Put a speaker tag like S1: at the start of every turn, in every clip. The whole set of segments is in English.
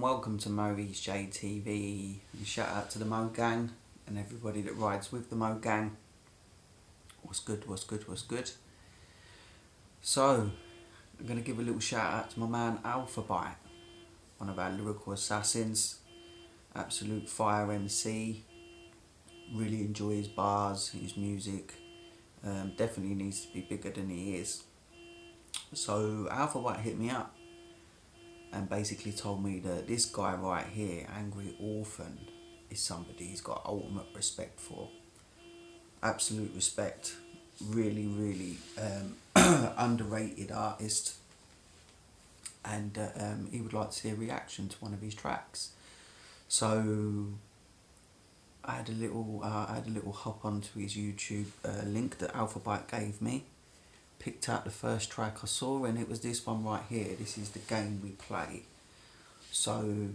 S1: and welcome to MoReece J TV. And shout out to the MOGANG and everybody that rides with the MOGANG. What's good, what's good, what's good? So, I'm going to give a little shout out to my man Alphabyte, one of our lyrical assassins. Absolute fire MC. Really enjoy his bars, his music. Definitely needs to be bigger than he is. So Alphabyte hit me up and basically told me that this guy right here, Angry Orphan, is somebody he's got ultimate respect for. Absolute respect. Really, really underrated artist. And he would like to see a reaction to one of his tracks. So I had a little hop onto his YouTube link that Alphabyte gave me. Picked out the first track I saw, and it was this one right here. This is The Game We Play. So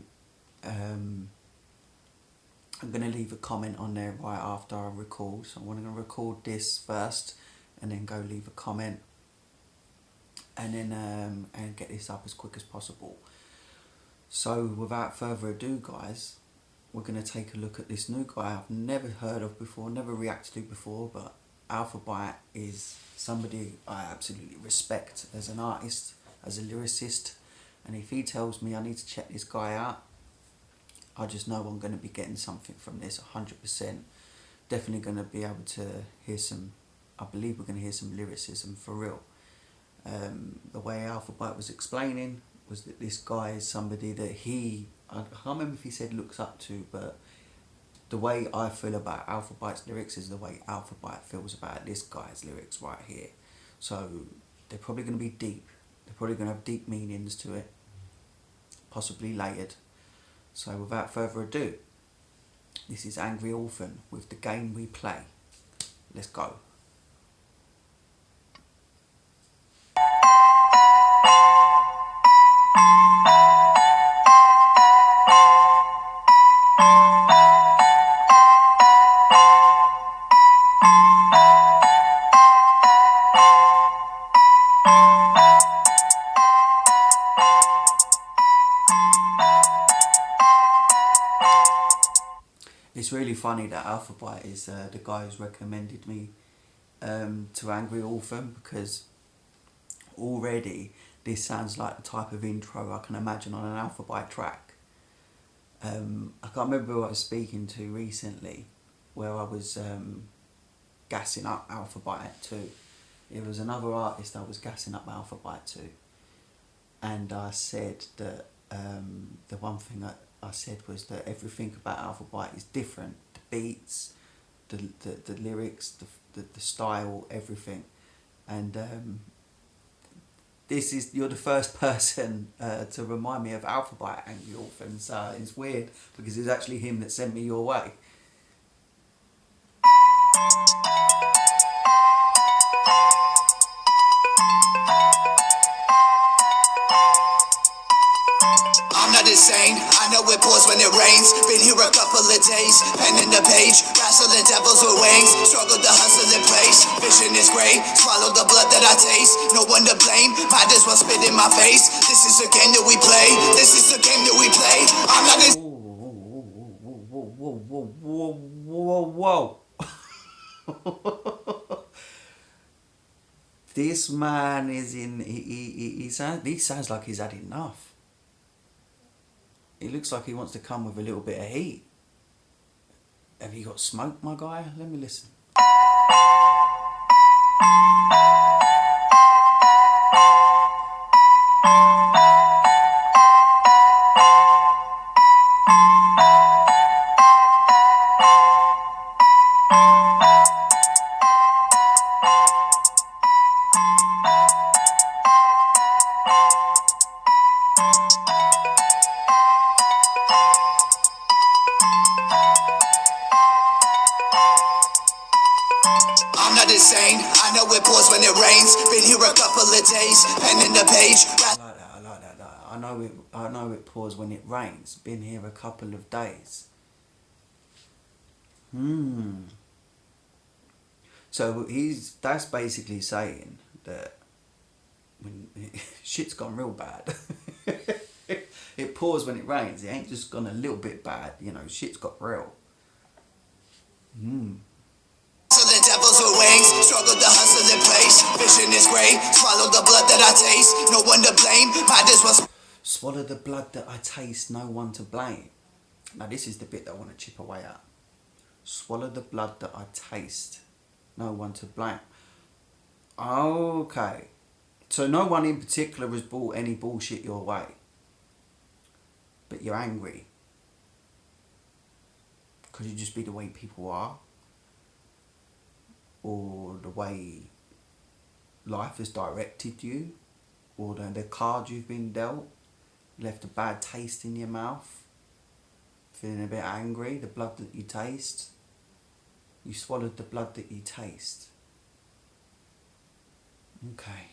S1: I'm going to leave a comment on there right after I record. So I'm going to record this first and then go leave a comment and then and get this up as quick as possible. So without further ado, guys, we're going to take a look at this new guy I've never heard of before, never reacted to before, but Alphabyte is somebody I absolutely respect as an artist, as a lyricist, and if he tells me I need to check this guy out, I just know I'm going to be getting something from this 100%. Definitely going to be able to hear some, I believe we're going to hear some lyricism for real. The way Alphabyte was explaining was that this guy is somebody that I can't remember if he said looks up to, but the way I feel about Alphabyte's lyrics is the way Alphabyte feels about this guy's lyrics right here. So they're probably going to be deep. They're probably going to have deep meanings to it, possibly layered. So without further ado, this is Angry Orphan with The Game We Play. Let's go. It's really funny that Alphabyte is the guy who's recommended me to Angry Orphan, because already this sounds like the type of intro I can imagine on an Alphabyte track. I can't remember who I was speaking to recently where I was gassing up Alphabyte to. It was another artist I was gassing up Alphabyte to, and I said that the one thing I said was that everything about Alphabyte is different. The beats, the lyrics, the style, everything. And you're the first person to remind me of Alphabyte, Angry Orphan. So it's weird because it's actually him that sent me your way.
S2: Insane. I know it pours when it rains. Been here a couple of days. Pen in the page. Wrestling devils with wings. Struggle to hustle in place. Vision is great. Swallow the blood that I taste. No one to blame. Might as well spit in my face. This is the game that we play. This is the game that we play. I'm not this.
S1: Whoa. This man is in. He sounds like he's had enough. It looks like he wants to come with a little bit of heat. Have you got smoke, my guy? Let me listen.
S2: Insane. I know it pours when it rains. Been here a couple of days. Pen in the page.
S1: I like that. I know it pours when it rains. Been here a couple of days. So that's basically saying that when shit's gone real bad. It pours when it rains. It ain't just gone a little bit bad. You know, shit's got real.
S2: Hustling devils with wings, struggle to hustle in place. Vision is great, swallow the blood that I taste. No one to blame, might as well
S1: swallow the blood that I taste, no one to blame. Now this is the bit that I want to chip away at. Swallow the blood that I taste, no one to blame. Okay. So no one in particular has brought any bullshit your way. But you're angry. Could it just be the way people are? Or the way life has directed you? Or the card you've been dealt? Left a bad taste in your mouth? Feeling a bit angry? The blood that you taste? You swallowed the blood that you taste. Okay.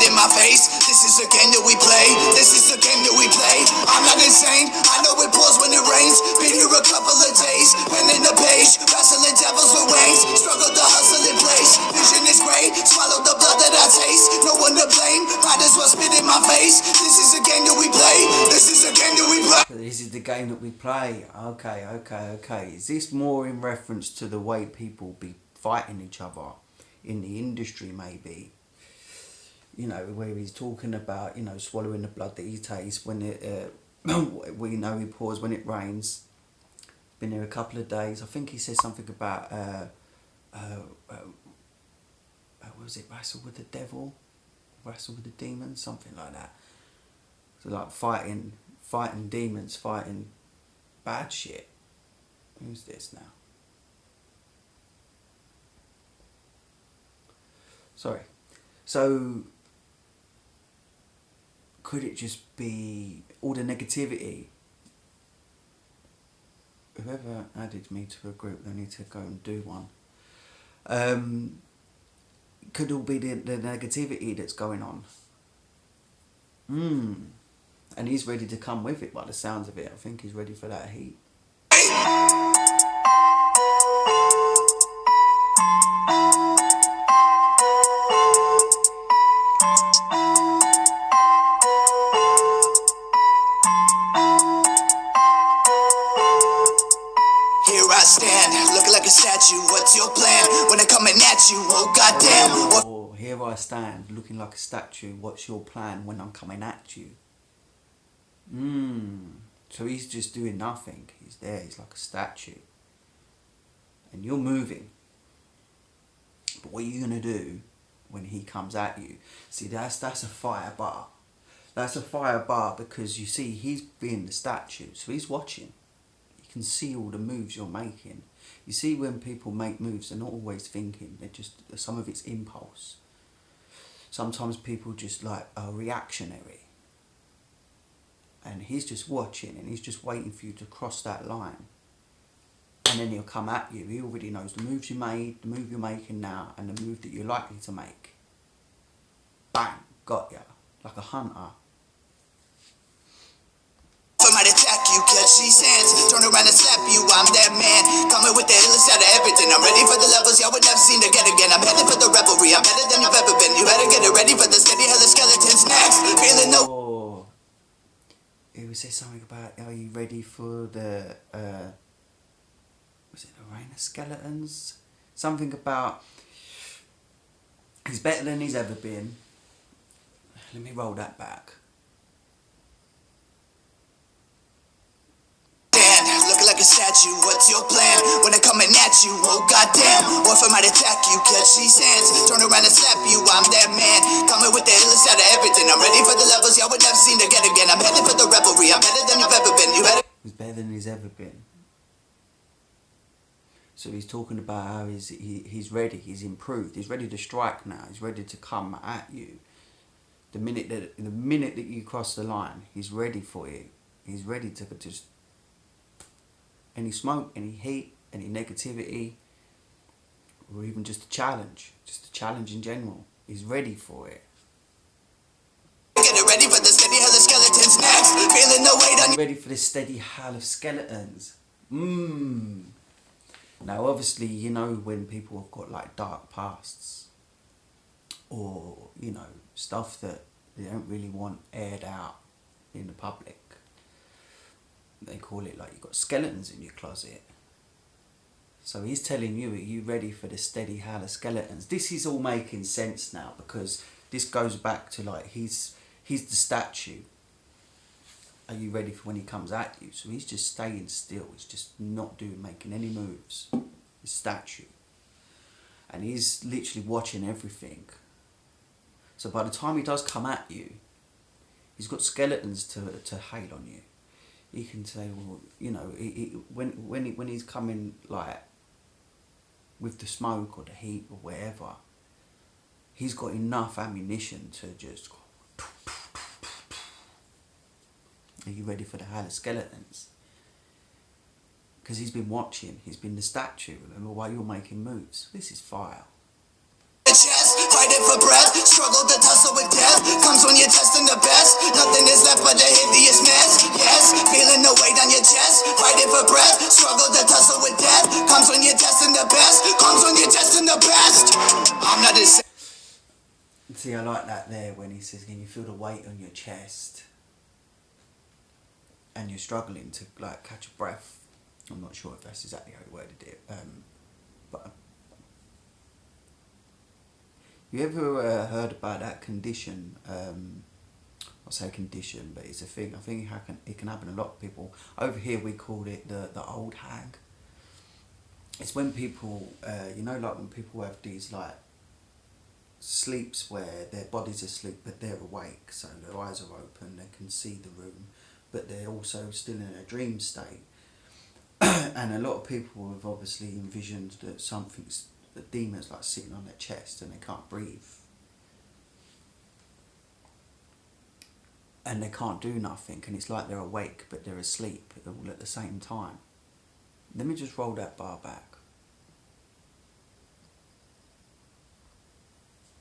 S2: in my face. This is a game that we play. This is a game that we play. I'm not insane. I know it pours when it rains. Been here a couple of days. Pen in the page. Wrestling devils with wings. Struggle to hustle in place. Vision is great. Swallow the blood that I taste. No one to blame. Might as well spit in my face. This is a game that we play. This is a game that we play.
S1: This is the game that we play. Okay. Is this more in reference to the way people be fighting each other in the industry, maybe? You know, where he's talking about, you know, swallowing the blood that he tastes when it, we know he pours when it rains. Been here a couple of days. I think he says something about, what was it, wrestle with the devil? Wrestle with the demons? Something like that. So like fighting demons, fighting bad shit. Who's this now? Sorry. So, could it just be all the negativity? Whoever added me to a group, they need to go and do one. Could all be the negativity that's going on? And he's ready to come with it by the sounds of it. I think he's ready for that heat.
S2: Statue, what's your plan when they're coming at you? Oh goddamn!
S1: Oh, here I stand, looking like a statue. What's your plan when I'm coming at you? So he's just doing nothing. He's there. He's like a statue, and you're moving. But what are you gonna do when he comes at you? See, that's a fire bar. That's a fire bar because you see he's being the statue, so he's watching. You can see all the moves you're making. You see, when people make moves, they're not always thinking. They're just, some of it's impulse. Sometimes people just like are reactionary. And he's just watching and he's just waiting for you to cross that line. And then he'll come at you. He already knows the moves you made, the move you're making now, and the move that you're likely to make. Bang, got ya. Like a hunter.
S2: I might attack you, catch these hands. Turn around and slap you, I'm that man. Coming with the illest out of everything. I'm ready for the levels y'all would never seen again. I'm headed for the revelry, I'm better than you've ever been. You better get it ready for the steady hell of skeletons next. Feeling no.
S1: Oh, it was say something about, are you ready for the, was it the rain of skeletons? Something about, he's better than he's ever been. Let me roll that back.
S2: Like a statue, what's your plan when they're coming at you? Oh goddamn, Orphan might attack you, catch these hands, turn around and slap you, I'm that man, coming with the illest out of everything. I'm ready for the levels y'all would never seen again. I'm headed for the revelry, I'm better than you've ever been. You better.
S1: He's better than he's ever been. So he's talking about how he's ready, he's improved, he's ready to strike now, he's ready to come at you. The minute that you cross the line, he's ready for you. He's ready to just any smoke, any heat, any negativity, or even just a challenge in general. He's ready for it.
S2: Get it ready for the steady hell of skeletons next. Feeling the weight on you.
S1: Ready for the steady hell of skeletons. Now obviously, you know, when people have got like dark pasts, or, you know, stuff that they don't really want aired out in the public. They call it like you've got skeletons in your closet. So he's telling you, are you ready for the steady howl of skeletons? This is all making sense now, because this goes back to like, he's the statue. Are you ready for when he comes at you? So he's just staying still. He's just not making any moves. His statue. And he's literally watching everything. So by the time he does come at you, he's got skeletons to hail on you. He can say, well, you know, when he's coming like with the smoke or the heat or wherever, he's got enough ammunition to just go. Are you ready for the howl of skeletons? Because he's been watching. He's been the statue. Remember, while you're making moves. This is fire.
S2: Chest, fighting for breath, struggle to tussle with death. Comes when you're testing the best. Nothing is left but the hideous mess. Yes, feeling the weight on your chest, fighting for breath, struggle to tussle with death. Comes when you're testing the best. Comes when you're testing the best. I'm not the same.
S1: See, I like that there when he says, can you feel the weight on your chest? And you're struggling to like catch a breath. I'm not sure if that's exactly how he worded it. But you ever heard about that condition? I'll say condition, but it's a thing. I think it can happen to a lot of people. Over here we call it the old hag. It's when people, you know, like when people have these like sleeps where their body's asleep but they're awake, so their eyes are open, they can see the room, but they're also still in a dream state. And a lot of people have obviously envisioned that the demon's like sitting on their chest and they can't breathe. And they can't do nothing, and it's like they're awake but they're asleep all at the same time. Let me just roll that bar back.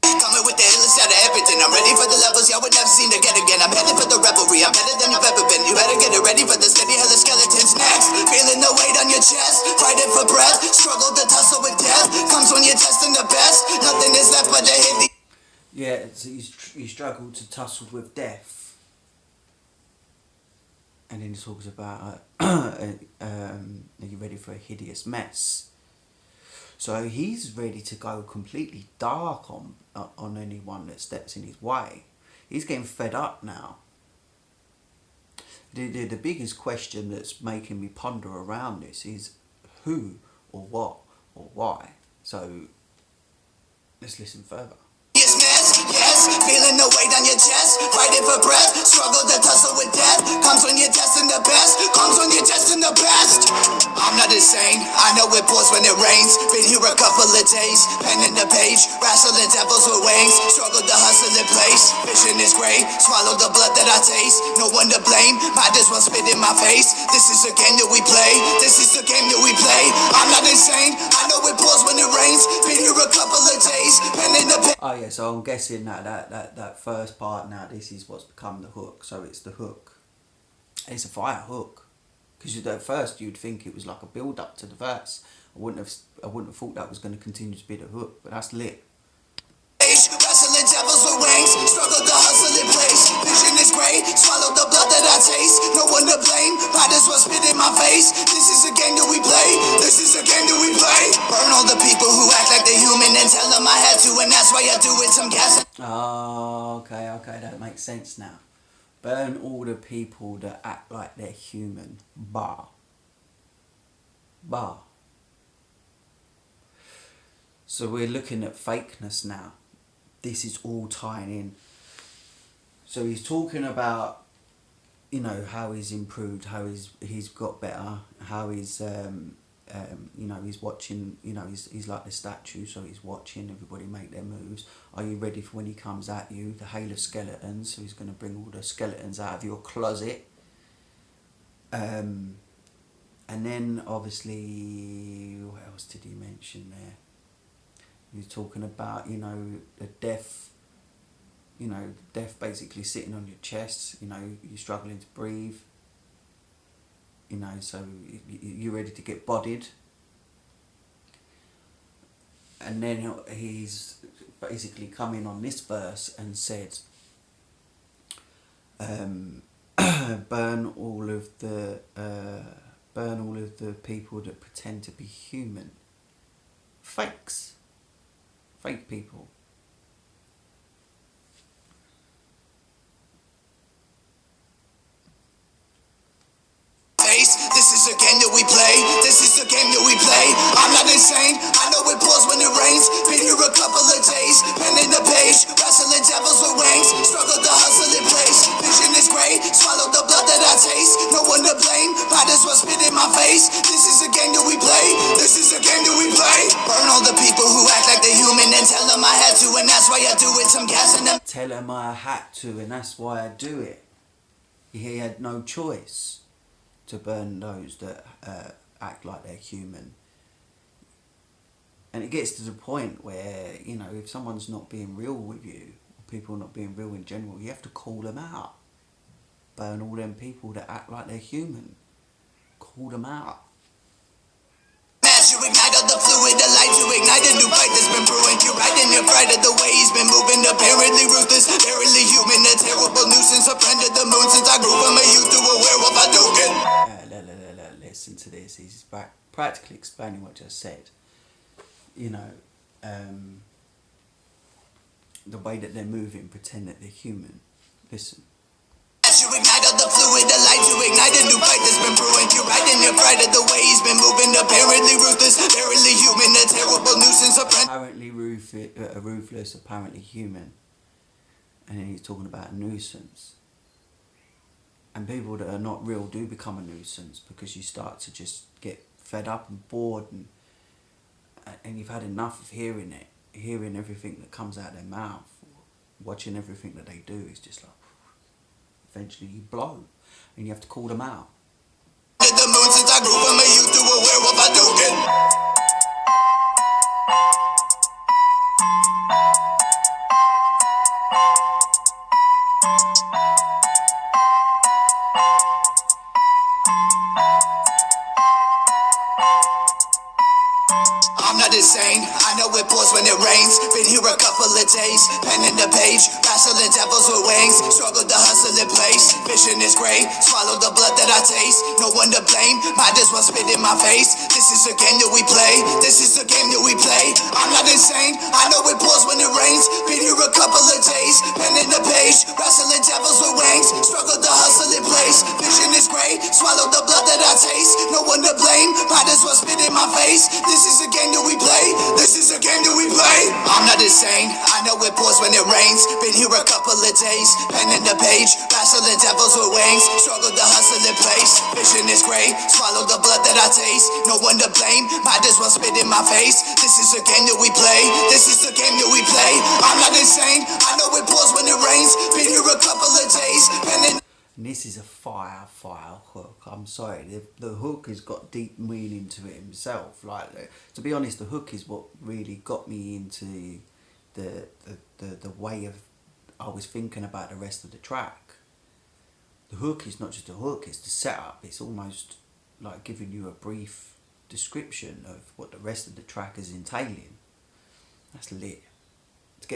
S2: Coming with the illest out of everything. I'm ready for the levels y'all would never seen again. I'm headed for the revelry. I'm better than I've ever been. You better get it ready for the steady hell of skeletons next. Feeling the weight on your chest, fighting for breath, struggle to tussle with death. Comes when you're testing the best. Nothing is left but the hit.
S1: Yeah, so he struggled to tussle with death. And then he talks about, are you ready for a hideous mess? So he's ready to go completely dark on anyone that steps in his way. He's getting fed up now. The biggest question that's making me ponder around this is who or what or why. So let's listen further.
S2: Yes, feeling the weight on your chest, fighting for breath, struggle to tussle with death. Comes when you're testing the best, comes when you're testing the best. I'm not insane, I know it pours when it rains. Been here a couple of days, pen in the page, wrestling devils with wings. Struggle to hustle in place, vision is gray, swallow the blood that I taste. No one to blame, might as well spit in my face. This is a game that we play, this is a game that we play. I'm not insane, I know it pours when it rains. Been here a couple of days, pen in the page.
S1: Oh yeah, so I'm guessing that first part now, this is what's become the hook. So it's the hook. It's a fire hook. Because at first you'd think it was like a build up to the verse. I wouldn't have thought that was going to continue to be the hook, but that's lit.
S2: Wrestling devils with wings, struggle to hustle in place. Vision is gray, swallow the blood that I taste. No one to blame, might as well spit in my face. This is a game that we play, this is a game that we play. Burn all the people who act like they're human and tell them I had to, and that's why I do it. Some gas.
S1: Oh, okay, that makes sense now. Burn all the people that act like they're human. Bar. So we're looking at fakeness now. This is all tying in. So he's talking about, you know, how he's improved, how he's got better, how he's you know, he's watching, you know, he's like the statue, so he's watching everybody make their moves. Are you ready for when he comes at you, the hail of skeletons? So he's going to bring all the skeletons out of your closet. And then obviously, what else did he mention there? He was talking about, you know, the death, you know, death basically sitting on your chest, you know, you're struggling to breathe. You know, so you're ready to get bodied. And then he's basically come in on this verse and said, burn all of the people that pretend to be human. Fakes. Fake people.
S2: This is a game that we play. This is a game that we play. I'm not insane. I know it pours when it rains. Been here a couple of days. Pen in the page. Wrestling devils with wings. Struggle to hustle in place. Vision is great. Swallow the blood that I taste. No one to blame. Might as well spit in my face. This is a game that we play. This is a game that we play. Burn all the people who act like they're human and tell them I had to, and that's why I do it. Some gas in them.
S1: Tell them I had to, and that's why I do it. He had no choice to burn those that act like they're human. And it gets to the point where, you know, if someone's not being real with you, or people not being real in general, you have to call them out. Burn all them people that act like they're human. Call them out.
S2: You ignite all the fluid, the light to ignite a new fight that's been brewing. You're right and you're fright of the way he's been moving. Apparently ruthless, apparently human, a terrible nuisance. A friend of the moon since I grew from a youth to a werewolf. I do it.
S1: Listen to this. He's practically explaining what I just said. You know, the way that they're moving, pretend that they're human. Listen.
S2: You ignite all the fluid, the light to ignite a new fight that's been brewing. You're right and you're fright of the way he's been moving. Apparently ruthless, apparently human, a terrible nuisance. A friend.
S1: Apparently ruthless, apparently human. And then he's talking about a nuisance. And people that are not real do become a nuisance because you start to just get fed up and bored, and you've had enough of hearing it, hearing everything that comes out of their mouth, watching everything that they do. It's just like, eventually you blow, and you have to call them out.
S2: The moon since I grew from a youth to a werewolf. I do it. Insane. I know it pours when it rains. Been here a couple of days. Pen in the page. Wrestling devils with wings. Struggle to hustle in place. Vision is great. Swallow the blood that I taste. No one to blame. Might as well spit in my face. This is a game that we play. This is a game that we play. I'm not insane. I know it pours when it rains. Been here a couple of days. Pen in the page. Wrestling devils with wings. Struggle to hustle in place. Vision is great. Swallow the blood that I taste. No one to blame. Might as well spit in my face. This is a game that we play. This is a game that we play. I'm not insane. I know it pours when it rains. Been here a couple of days. Pen in the page. Wrestling devils with wings. Struggle to hustle in place. Vision is great. Swallow the blood that I taste. No one to blame. Might as well spit in my face. This is a game that we play. This is a game that we play. I'm not insane. I know it pours when it rains. Been here a couple of days. Pen in.
S1: And this is a fire hook. I'm sorry, the hook has got deep meaning to it himself. Like, to be honest, the hook is what really got me into the way of I was thinking about the rest of the track. The hook is not just a hook; it's the setup. It's almost like giving you a brief description of what the rest of the track is entailing. That's lit. To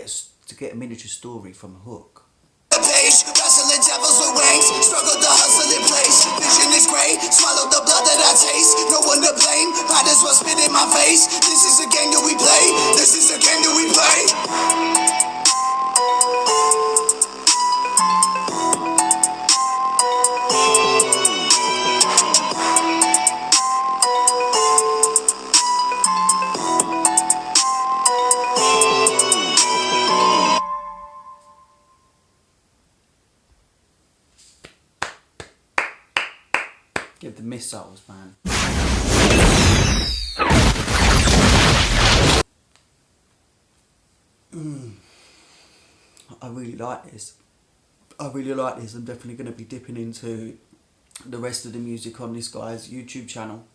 S1: get a miniature story from a hook.
S2: Wrestling devils with wings. Struggle to hustle in place. Vision is great. Swallow the blood that I taste. No one to blame. Might as well spit in my face. This is a game that we play. This is a game that we play.
S1: Give the missiles, man. I really like this. I'm definitely going to be dipping into the rest of the music on this guy's YouTube channel.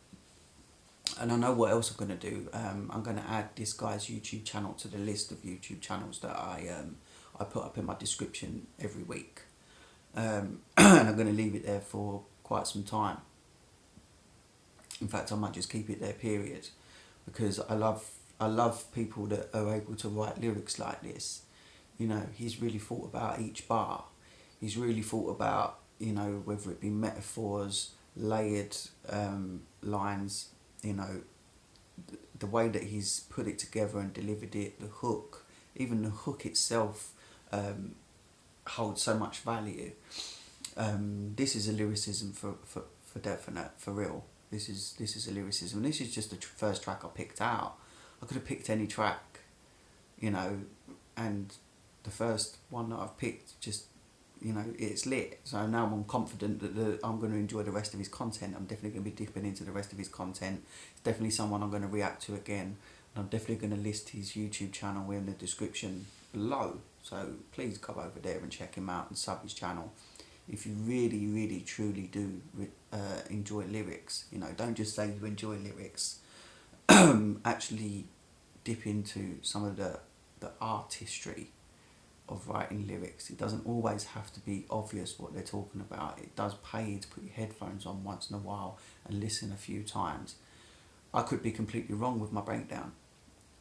S1: And I know what else I'm going to do. I'm going to add this guy's YouTube channel to the list of YouTube channels that I put up in my description every week. And I'm going to leave it there for quite some time. In fact, I might just keep it there, period, because I love people that are able to write lyrics like this. You know, he's really thought about each bar. He's really thought about you know, whether it be metaphors, layered lines, you know, the way that he's put it together and delivered it, the hook, even the hook itself holds so much value. This is a lyricism for definite, for real. This is a lyricism. This is just the first track I picked out. I could have picked any track, you know, and the first one that I've picked, just, you know, it's lit. So now I'm confident that I'm going to enjoy the rest of his content. I'm definitely going to be dipping into the rest of his content. It's definitely someone I'm going to react to again. And I'm definitely going to list his YouTube channel in the description below. So please go over there and check him out and sub his channel. If you really, really, truly do enjoy lyrics, you know, don't just say you enjoy lyrics. Actually dip into some of the artistry of writing lyrics. It doesn't always have to be obvious what they're talking about. It does pay to put your headphones on once in a while and listen a few times. I could be completely wrong with my breakdown.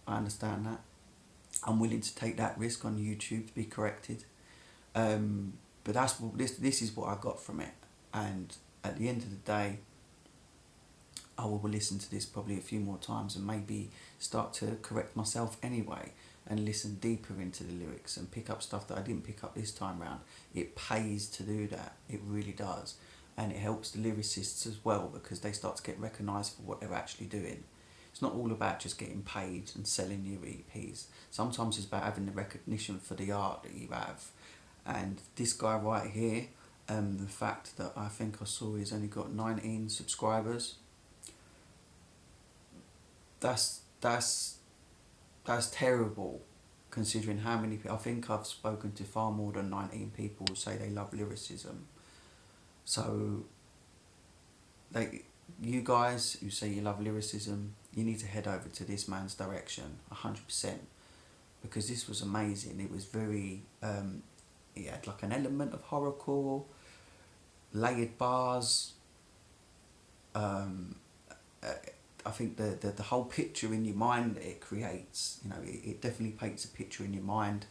S1: I understand that. I'm willing to take that risk on YouTube to be corrected. But that's what this is what I got from it. And at the end of the day, I will listen to this probably a few more times and maybe start to correct myself anyway and listen deeper into the lyrics and pick up stuff that I didn't pick up this time round. It pays to do that. It really does. And it helps the lyricists as well, because they start to get recognised for what they're actually doing. It's not all about just getting paid and selling your EPs. Sometimes it's about having the recognition for the art that you have. And this guy right here, the fact that I think I saw he's only got 19 subscribers, that's terrible, considering how many people. I think I've spoken to far more than 19 people who say they love lyricism. So you guys who say you love lyricism, you need to head over to this man's direction 100%, because this was amazing. It was very it had like an element of horrorcore, layered bars. I think the whole picture in your mind that it creates, you know, it definitely paints a picture in your mind.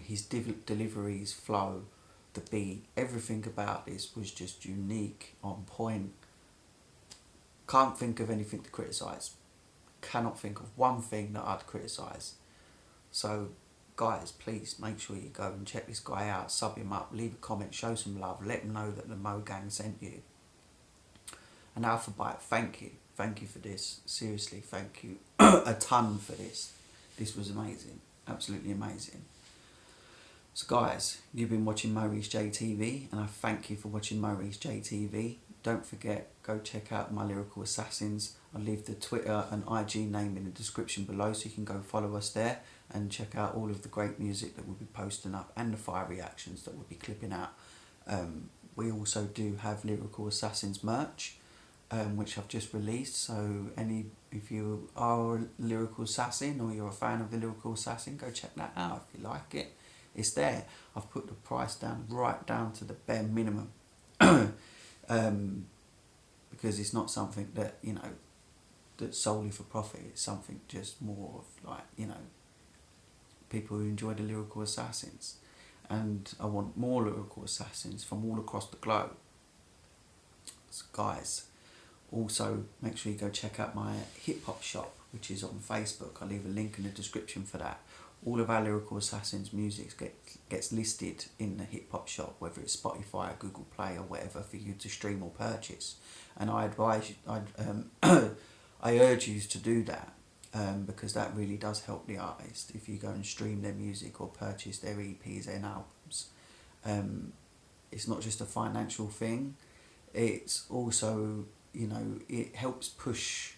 S1: His delivery, his flow, the beat, everything about this was just unique, on point. Can't think of anything to criticise. Cannot think of one thing that I'd criticise. So guys, please make sure you go and check this guy out, sub him up, leave a comment, show some love, let him know that the MoGang sent you. And Alphabyte, thank you for this. Seriously, thank you a ton for this. This was amazing, absolutely amazing. So guys, you've been watching MoReece J TV, and I thank you for watching MoReece J TV. Don't forget, go check out my Lyrical Assassins. I'll leave the Twitter and IG name in the description below, so you can go follow us there and check out all of the great music that we'll be posting up and the fire reactions that we'll be clipping out. We also do have Lyrical Assassins merch, which I've just released. So if you are a Lyrical Assassin or you're a fan of the Lyrical Assassin, go check that out if you like it. It's there. I've put the price down right down to the bare minimum. Because it's not something that, you know, that's solely for profit. It's something just more of like, you know, people who enjoy the Lyrical Assassins. And I want more Lyrical Assassins from all across the globe. So guys, also make sure you go check out my hip hop shop, which is on Facebook. I'll leave a link in the description for that. All of our Lyrical Assassins music gets listed in the hip hop shop, whether it's Spotify, Google Play or whatever, for you to stream or purchase. And I advise you, I urge you to do that, because that really does help the artist if you go and stream their music or purchase their EPs and albums. It's not just a financial thing, it's also, you know, it helps push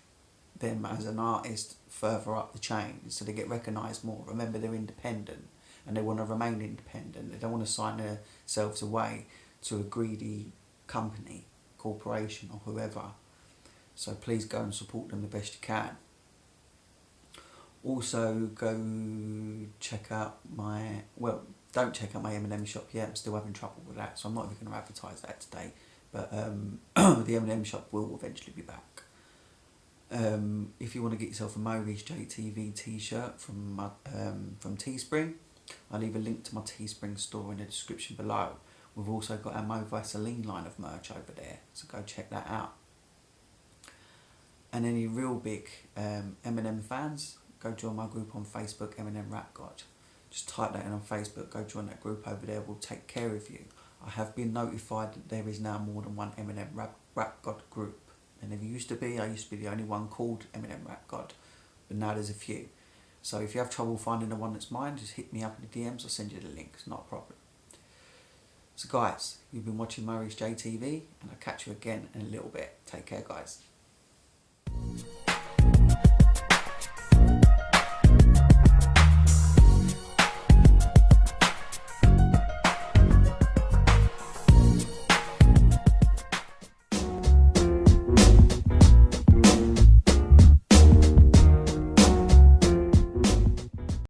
S1: them as an artist further up the chain, so they get recognised more. Remember, they're independent and they want to remain independent. They don't want to sign themselves away to a greedy company, corporation or whoever. So please go and support them the best you can. Also go check out my, well, don't check out my Eminem shop yet. I'm still having trouble with that, so I'm not even going to advertise that today. But the Eminem shop will eventually be back. If you want to get yourself a MoReece J TV t-shirt from Teespring, I'll leave a link to my Teespring store in the description below. We've also got our MoReece line of merch over there, so go check that out. And any real big Eminem fans, go join my group on Facebook, Eminem Rap God. Just type that in on Facebook, go join that group over there, we'll take care of you. I have been notified that there is now more than one Eminem Rap God group. There never used to be. I used to be the only one called Eminem Rap God, but now there's a few. So if you have trouble finding the one that's mine, just hit me up in the DMs, I'll send you the link, it's not a problem. So guys, you've been watching MoReece J TV, and I'll catch you again in a little bit. Take care guys.